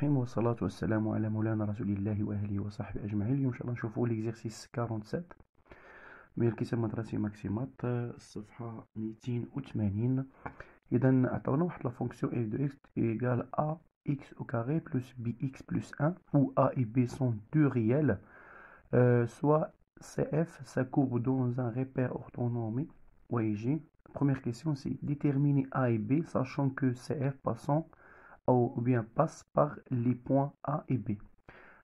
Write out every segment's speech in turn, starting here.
الرحيم والصلاة والسلام على مولانا رسول الله وأهله وصحبه أجمعين. اليوم إن شاء الله نشوفوا l'exercice 47 من الكتاب المدرسي ماكسيمات الصفحة 280. إذا عطاونا واحد لا فونكسيون f de x égale a x au carré plus bx plus 1 où a et b sont deux réels, soit cf, sa courbe dans un repère orthonormé OIG. Première question, c'est déterminer a et b sachant que cf passant ou bien passe par les points A et B.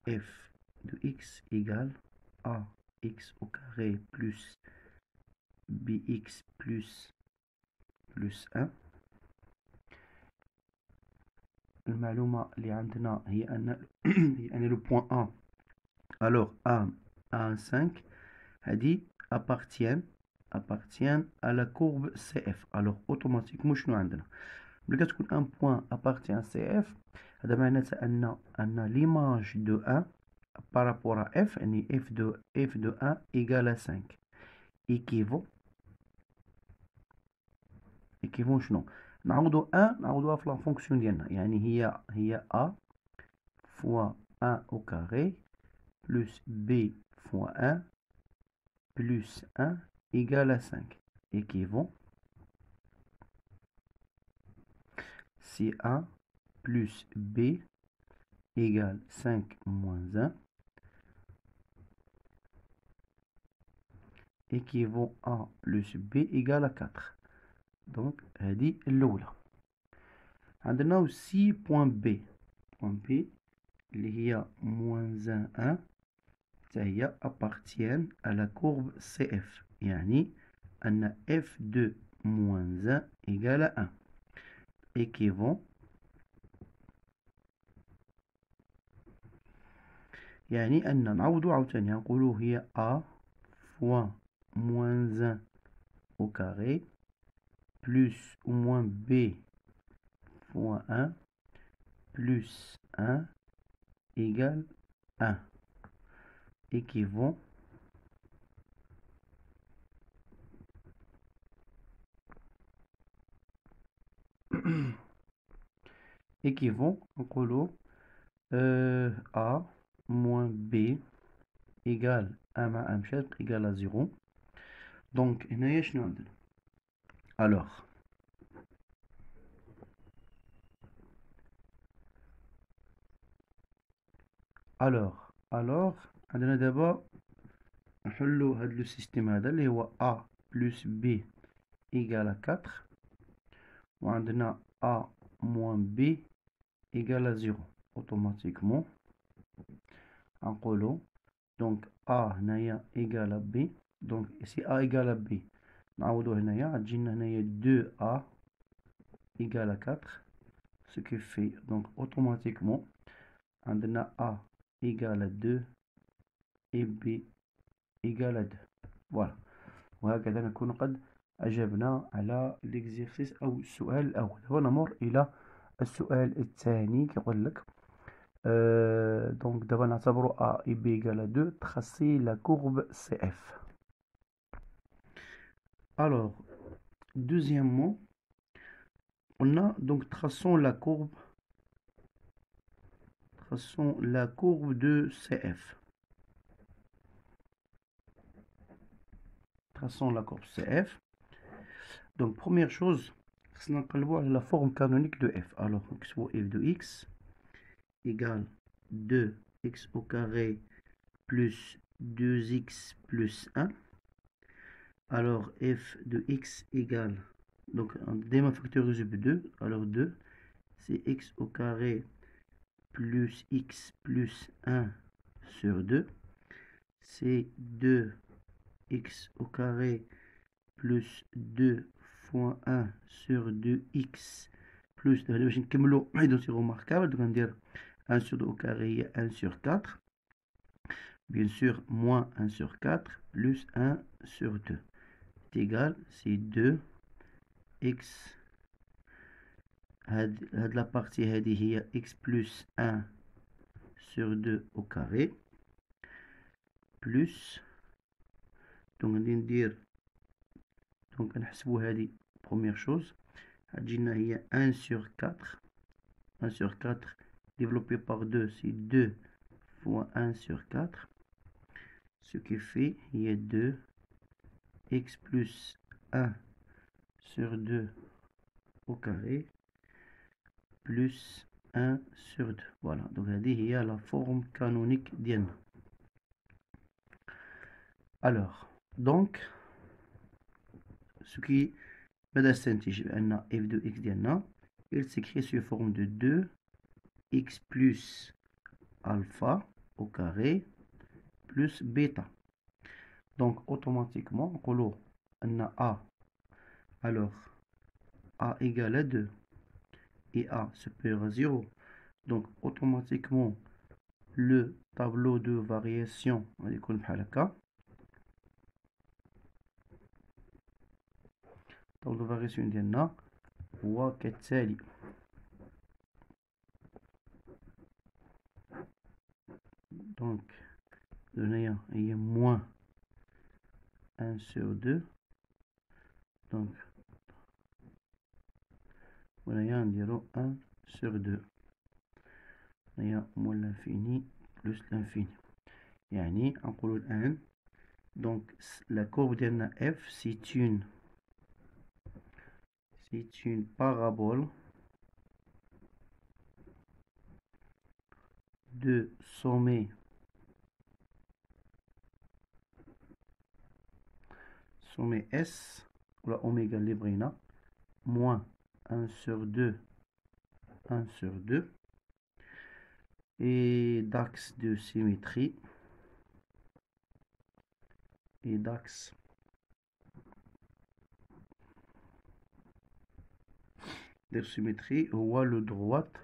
F de x égale a x au carré plus bx plus 1. المعلومة اللي عندنا هي أن le point A, alors A à 5 هذه appartient à la courbe CF. alors automatiquement شنو عندنا ملي كتكون un point appartient à CF هذا معناتها أن l'image de 1 par rapport à F يعني f de 1 égale à 5 équivaut شنو نعوضو 1 نعوضوها في لا فونكسيون ديالنا يعني هي a fois 1 au carré plus b fois 1 plus 1 égale à 5 équivaut c'est a plus b égale 5 moins 1 équivaut a plus b égale à 4. donc هذه الأولى. عندنا aussi point B اللي هي moins 1 هي appartient à la courbe CF يعني أن f de moins 1 égale à 1 équivaut يعني أن نعوضو عاوتاني نقولو هي a fois moins 1 au carré plus ou moins b fois 1 plus 1 égale 1 équivaut نقولو a moins b égale 1 مع 1 مشات égale à 0. donc هنايا شنو عندنا alors عندنا دابا نحلو هاد لو سيستيم هذا اللي هو a plus b égale à 4 وعندنا a moins b égale à 0 automatiquement نقولو donc a هنايا égale à b. donc si a égale à b نعوضو هنايا غتجينا هنايا 2a égale à 4 ce qui fait donc automatiquement عندنا a égale à 2 et b égale à 2. voilà وهكذا نكون قد أجبنا على l'exercice أو السؤال الأول. ونمر إلى السؤال الثاني كيقول لك donc دابا نعتبرو a et b égale à 2 tracer la courbe CF. alors deuxièmement on a donc traçons la courbe de CF. traçons la courbe CF. donc première chose خصنا نقلبو على la forme canonique de f. alors نكتبو f de x égale 2x au carré plus 2x plus 1. alors f de x égale donc on factorise 2. alors 2 c'est x au carré plus x plus 1 sur 2. c'est 2x au carré plus 2 fois 1 sur 2x plus باش نكملو سي remarquable. donc ندير 1 sur 2 au carré 1 sur 4 bien sûr moins 1 sur 4 plus 1 sur 2 est égal c'est 2x هاد la partie هذه هي x plus 1 sur 2 au carré plus donc غادي ندير donc نحسبو هذه première chose غتجينا هي 1 sur 4 1 sur 4 développé par 2, c'est 2 fois 1 sur 4. Ce qui fait, il y a 2x plus 1 sur 2 au carré plus 1 sur 2. Voilà, donc il y a la forme canonique ديالنا. Alors, donc, ce qui ماذا استنتج بأن f de x ديالنا il s'écrit sous forme de 2x plus alpha au carré plus bêta. Donc, automatiquement, on a a. Alors, a égale à 2 et a supérieur à 0. Donc, automatiquement, le tableau de variation, on va dire tableau de variation ديالنا هو كالتالي. Donc, هنايا هي moins 1 sur 2. Donc, هنايا نديرو 1 sur 2. هنايا moins l'infini plus l'infini. يعني نقولو الآن donc la courbe ديالنا f c'est une parabole de sommet S ou la oméga librina moins 1 sur 2 et d'axe de symétrie et d'axe de symétrie ou le droite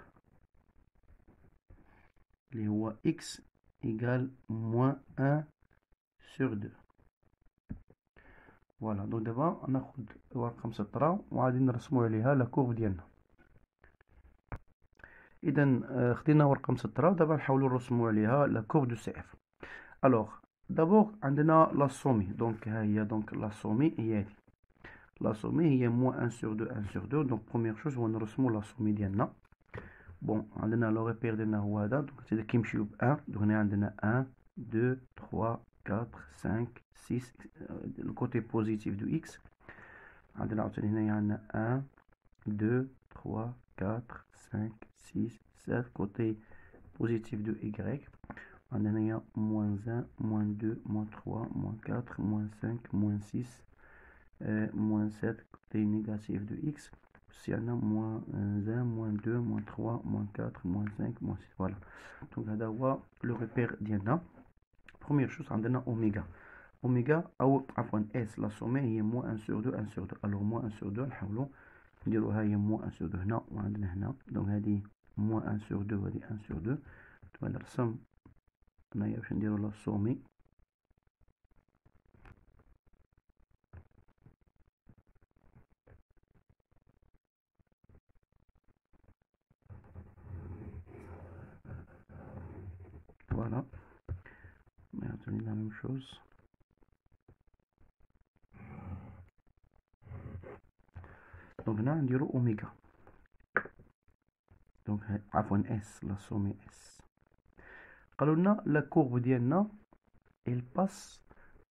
les voies x égale moins 1 sur 2. Voilà, donc d'abord on a ورقم 16 وغادي نرسموا عليها لا كورب ديالنا. اذا خدينا ورقم 16 ودابا نحاولوا نرسموا عليها لا كورب دو سي اف. الوغ دابور عندنا لا سومي، دونك ها هي دونك لا سومي هي هادي. لا سومي هي موان 1 sur 2 1 sur 2. دونك بروميير شوز هو نرسموا لا سومي ديالنا. بون عندنا لو ريبير ديالنا هو هذا، دونك هذا كيمشيو ب 1. دونك هنا عندنا 1 2 3 4 5 6 الكوتي بوزيتيف دو اكس. عندنا عاوتاني هنايا عندنا 1 2 3 4 5 6 7 كوتي بوزيتيف دو y. عندنا هنايا moins 1 moins 2 moins 3 moins 4 moins 5 moins 6 moins 7 côté négatif de x. Si on a moins 1 moins 2 moins 3 moins 4 moins 5 moins 6. Voilà, donc هذا هو le repère ديالنا. Première chose عندنا oméga أو عفوا s la somme هي moins 1 sur 2 1 sur 2. alors moins 1 sur 2 نحاولوا نديروها هي moins 1 sur 2 هنا وعندنا هنا. donc هذه moins 1 sur 2 وهذه 1 sur 2. نرسم هنايا باش نديرو لا سومي. Voilà, mais on la même chose. Donc là on dirait oméga. Donc عفوا s la somme s. قالوا لنا la courbe ديالنا elle passe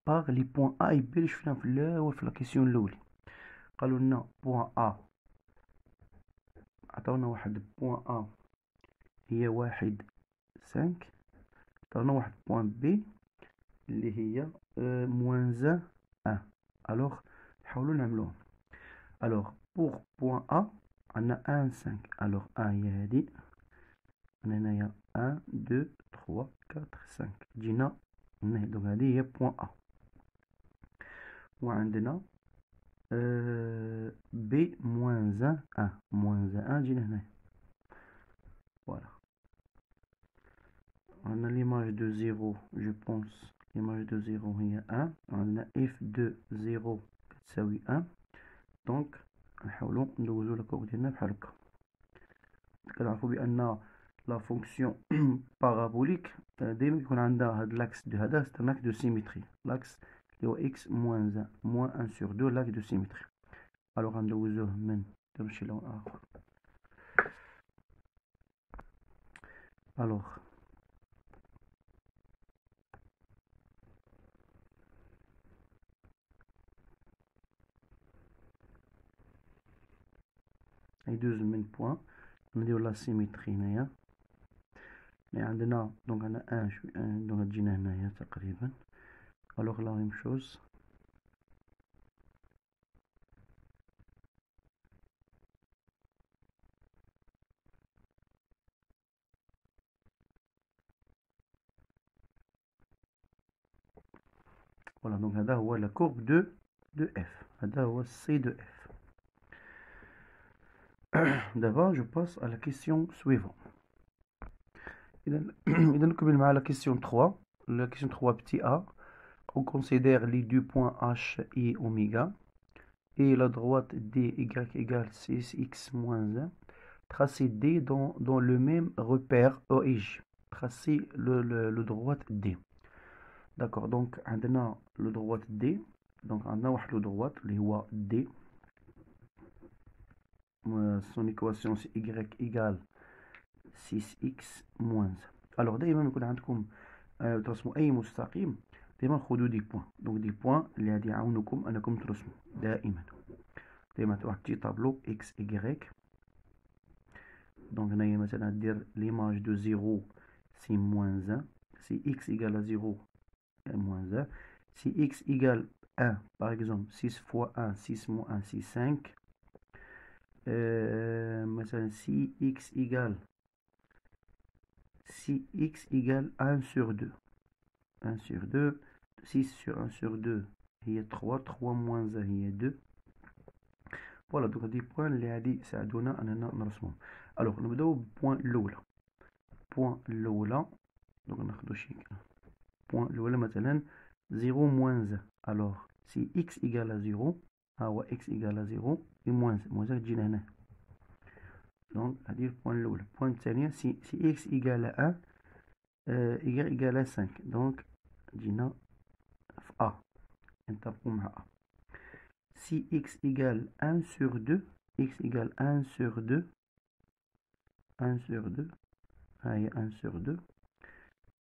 par les points A et B اللي شفنا في الاول في لا كيسيون الاولى. قالوا لنا point A عطاونا واحد point A هي 1 5. عطاونا واحد point B اللي هي moins 1. alors نحاولوا نعملوهم. alors pour point A عندنا 1 5. alors 1 هي هادي. هنايا 1 2 3 4 5 جينا هنا. دونك هذه هي بوان A. وعندنا B moins 1 moins 1 جينا هنا. voilà. عندنا l'image de 0 je pense l'image de 0 هي 1. عندنا f de 0 كتساوي 1. دونك نحاولوا ندوزو لاكورب ديالنا بحال هكا. كنعرفوا بان لا فونكسيون بارابوليك دائما يكون عندها هاد لاكس دو هذا سي لاكس دو سيميتري. لاكس اللي هو اكس موان 1 موان 1 سور 2 لاكس دو سيميتري. الوغ غندوزوه من نمشي لون اخر. Alors, يدوز من بوان نديرو لا سيميتري هنايا. عندنا دونك عندنا ان دونك تجينا هنايا تقريبا. الوغ لا ميم شوز فوالا. دونك هذا هو لا كورب دو اف، هذا هو سي دو اف. دابا جو باس à la question suivante. إذا نكمل مع la question 3. La question 3 petit a. On considère les deux points H et oméga et la droite dy égale 6x moins 1. Tracez D dans le même repère O et J. Tracez le droite D. D'accord, donc on a le droite D. Donc on a le droite, les هو D. Son équation c'est y égale 6x moins 1. Alors دائما يكون عندكم ترسموا أي مستقيم دائما خذوا دي بوان. دونك دي بوان اللي غادي يعاونوكم أنكم ترسموا دائما. دائما واحد تجي طابلو x y. دونك هنايا مثلا ندير l'image de 0 c'est moins 1. Si x égale à 0 moins 1. Si x égale 1, par exemple 6 fois 1, 6 moins 1, 6, 5. مثلا si x égale 1 sur 2. 1 sur 2. 6 sur 1 sur 2 هي 3. 3 moins 1 هي 2. فوالا دوك هادي بوان اللي غادي يساعدونا اننا نرسمهم. الوغ نبداو بالبوان الاولى. بوان الاولى دونك ناخدو شي بوان الاولى مثلا 0 moins 1. الوغ سي x égale à 0 ها هو x égale à 0 et moins 1 تجينا هنا. دونك هادي البوان الاولى. البوان الثانية سي x égale à 1 y égale à 5. دونك تجينا في a نطبقو مع a. Si x égale 1 sur 2, x égale 1 sur 2, 1 sur 2, هاي 1 sur 2,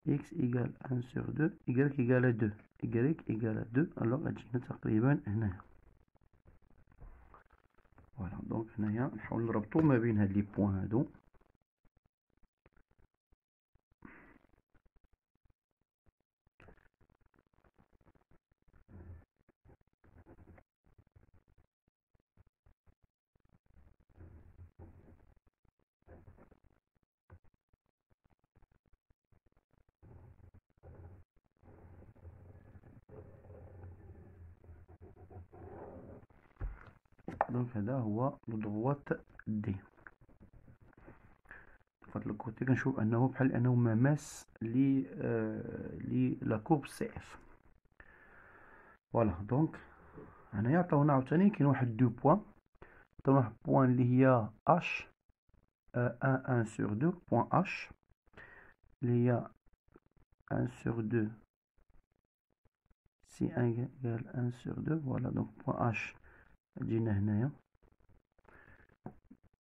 x égale 1 sur 2, y égale à 2, y égale à 2, alors غتجينا تقريبا هنا. فوالا دونك هنايا نحاول نربطو ما بين هاد لي بوان هادو. دونك هذا هو لو دروات دي. فهاد الكوتي كنشوف انه بحال انه مماس لي لا كورب سي اف. فوالا دونك هنايا عطاونا عاوتاني كاين واحد دو بوان. عطاونا واحد بوان اللي هي اش 1 sur 2 بوان اش اللي هي 1 sur 2 si 1 égale 1 sur 2. فوالا دونك بوان اش جينا هنايا.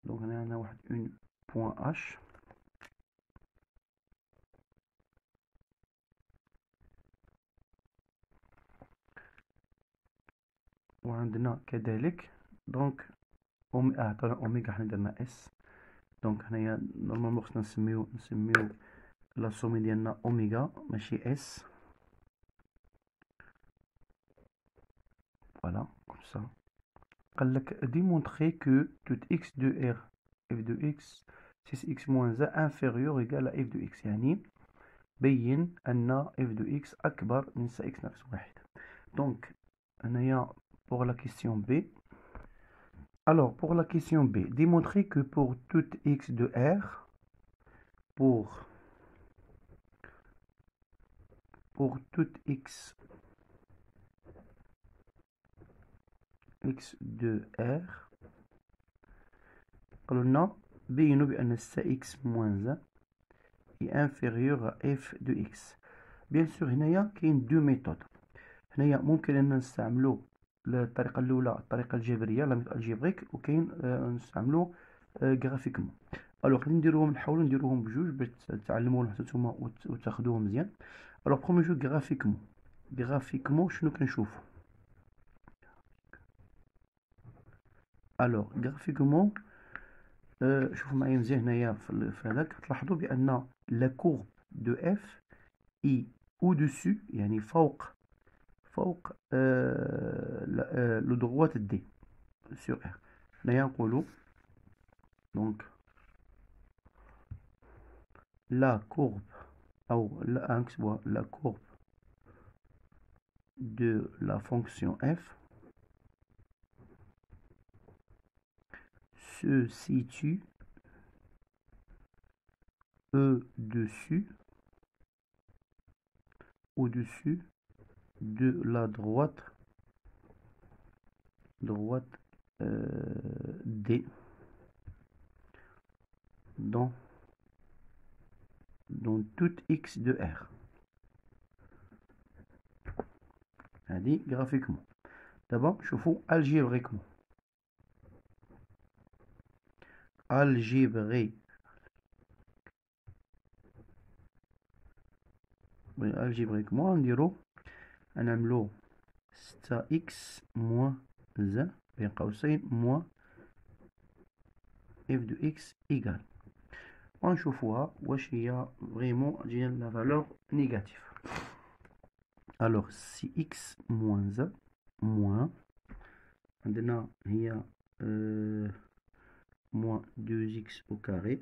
دونك هنا عندنا واحد اون بوان اش. وعندنا كذلك دونك عطانا اوميغا حنا درنا اس. دونك هنايا نورمالمون خصنا نسميو لا سومي ديالنا اوميغا ماشي اس. فوالا كوم سا. قالك démontrer que tout x de r f de x 6x moins 1 inférieur égal à f de x. يعني بين أن f de x أكبر من x ناقص 1. دونك هنايا pour la question B. Alors pour la question B, démontrer que pour tout x de r, pour tout x de r قلنا بينوا بأن x moins 1 est inférieur à f de x. bien sûr هنايا كاين دو ميثود. هنايا ممكن أن نستعملو الطريقة الأولى الطريقة الجبرية لا ميثود الجبريك، وكاين نستعملو غرافيكمون. الوغ نديروهم نحاولو نديروهم بجوج باش تعلموهم حتى نتوما وتاخدوهم مزيان. الوغ بروميير جو غرافيكمون شنو كنشوفو؟ الوغ غرافيكمون شوفوا معايا مزيان هنايا في هذاك تلاحظوا بان لا كورب دو اف اي او دوسو يعني فوق لو دروات دي سور ار. هنايا نقولوا دونك لا كورب او لا نكتبوها لا كورب de la fonction f se situe au-dessus de la droite D dans toute x de R. هذه graphiquement. دابا نشوفو algébriquement. algébriquement نديرو نعملو 6x moins 1 بين قوسين moins f de x égale ونشوفوها واش هي فريمون تجينا لا فالور نيجاتيف. alors si x moins 1 moins عندنا هي moins 2x au carré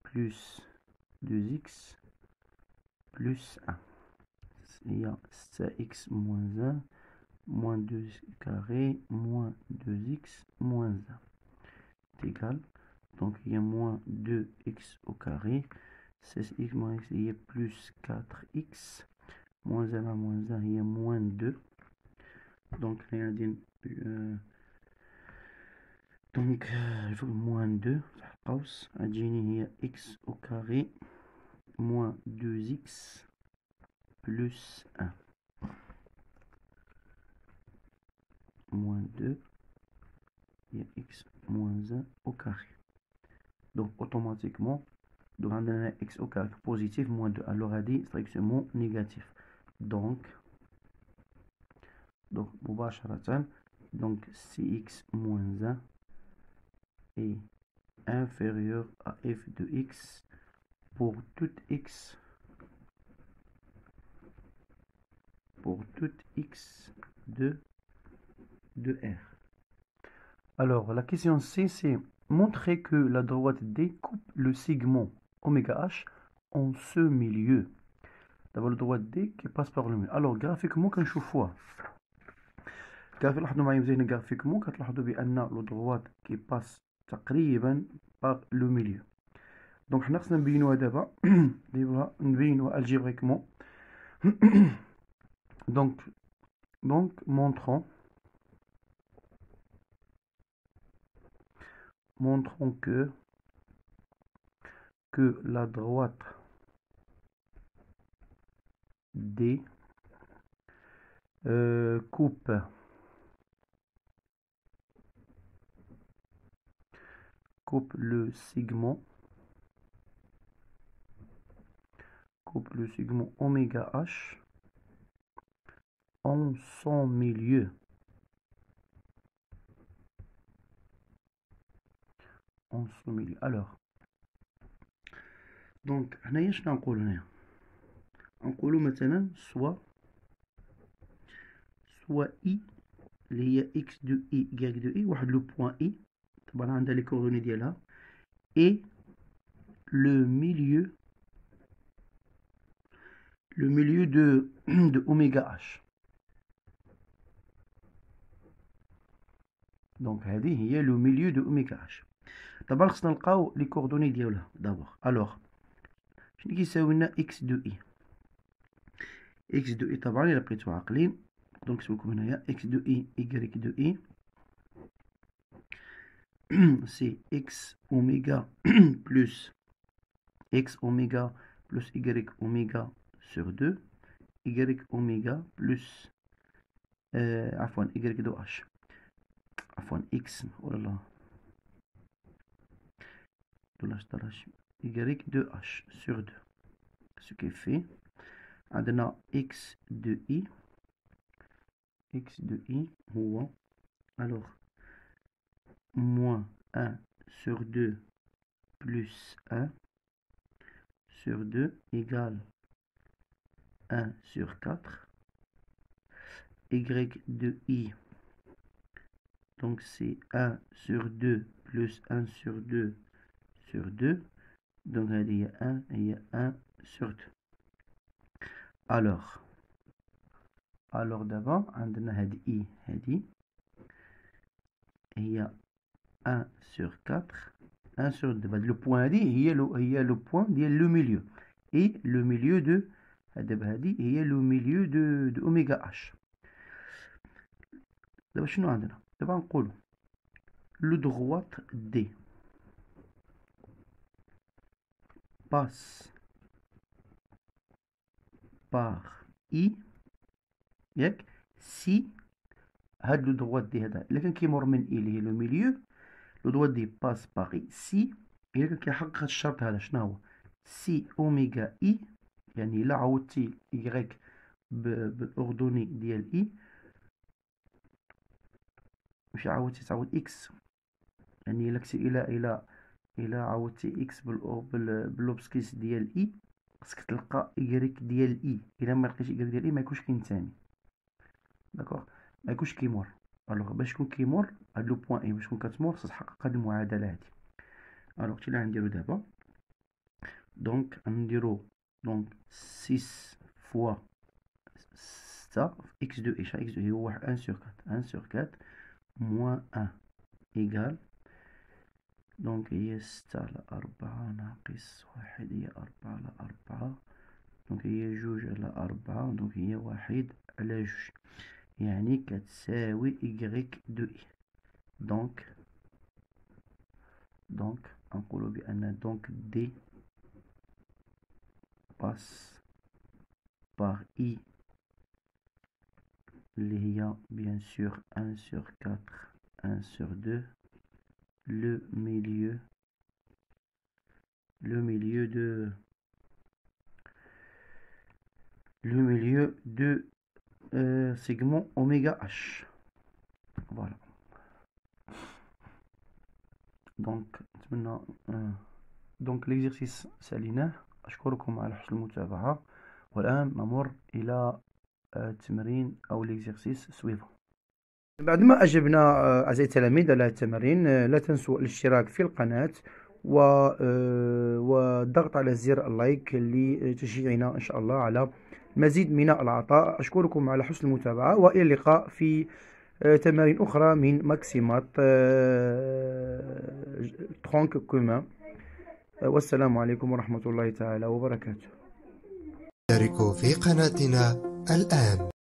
plus 2x plus 1. Il y a 6x moins 1 moins 2x carré moins 2x moins 1 est égal. Donc il y a moins 2x au carré. 16x moins x, il y a plus 4x. Moins 1 à moins 1, il y a moins 2. Donc il y a il faut moins 2. Il y a x au carré moins 2x plus 1. Moins 2, il y a x moins 1 au carré. Donc automatiquement, donc on a x au carré positif moins 2. Alors on a dit strictement négatif. Donc مباشرة donc si x moins 1 est inférieur à f de x pour toute x de R. Alors la question C, c'est montrer que la droite D coupe le segment oméga H en ce milieu. D'abord la droite D qui passe par le milieu. Alors graphiquement كنشوفوها لاحظوا معايا مزيان graphiquement كتلاحظوا بأن لو droite qui passe تقريبا par le milieu. donc حنا خصنا نبينوها دابا نبينوها algébriquement. donc montrons que la droite D coupe le segment oméga H en son milieu. Alors donc هنايا شنو نقولو هنايا؟ نقولو مثلا soit i اللي هي x de i y de i واحد لو بوين i طبعا عندها لي كوردوني ديالها et le milieu de oméga h. donc هذه هي لو milieu de oméga h. طبعا خصنا نلقاو لي كوردوني ديالها دابور. alors شنو كيساوي لنا x de i؟ x de i طبعا الا بقيتو عاقلين نقدر نكتب لكم هنايا x de i y de i c'est x oméga plus x oméga plus y oméga sur 2 y oméga plus y de h. عفوا x والله y 2h sur 2, ce qui fait عندنا x de i هو alors moins 1 sur 2 plus 1 sur 2 égale 1 sur 4. Y de i, donc c'est 1 sur 2 plus 1 sur 2 sur 2. Donc il y a 1 et il y a 1 sur 2. Alors d'abord عندنا هذه i هذه هي 1 sur 4 1 sur 2. Le point هذه هي le point ديال le milieu, et le milieu de هذه هي le milieu de oméga h. دابا شنو عندنا؟ دابا نقولوا le droite D passe par I ياك si هاد لو droite D هذا إلا كان كيمر من I اللي هي لو ميليو، لو droite D passe par I si إلا كان كيحقق هاد الشرط هذا شنو هو؟ سي أوميغا إي، يعني إلا عوضتي إيكغيك بالأردني ديال إي ماشي عاودتي تعوض إكس، يعني إلا عوضتي إكس باللوبسكيس ديال إي خاصك تلقى إيكغيك ديال إي، إلا ما لقيتش إيكغيك ديال إي ميكونش كاين تاني، داكوغ ميكونش كيمر. ألوغ باش يكون كيمر هاد لو بوان إي باش تكون كتمر خاص تحقق هاد المعادلة هادي. ألوغ هادشي لي غنديرو دابا، دونك غنديرو دونك 6 فوا 6 إكس دو إيش، إكس دو إي هو 1 سور 4 1 سور 4 موان 1 إيكال دونك هي 6 على 4 ناقص 1 هي 4 على 4 دونك هي 2 على 4 دونك هي 1 على 2 يعني كتساوي إيكغيك دو إي. دونك نقولو بأن دونك دي باس باغ إي اللي هي bien sûr 1 sur 4 1 sur 2 le milieu de segment oméga h. Voilà. Donc l'exercice ساليناه. أشكركم على حسن المتابعة، والآن نمر إلى التمرين أو l'exercice suivant. بعدما أجبنا أعزائي التلاميذ على التمارين، لا تنسوا الاشتراك في القناة والضغط على زر اللايك لتشجيعنا إن شاء الله على مزيد من العطاء. أشكركم على حسن المتابعة، وإلى اللقاء في تمارين أخرى من ماكسيمات ترونك كومان، والسلام عليكم ورحمة الله تعالى وبركاته. اشتركوا في قناتنا الآن.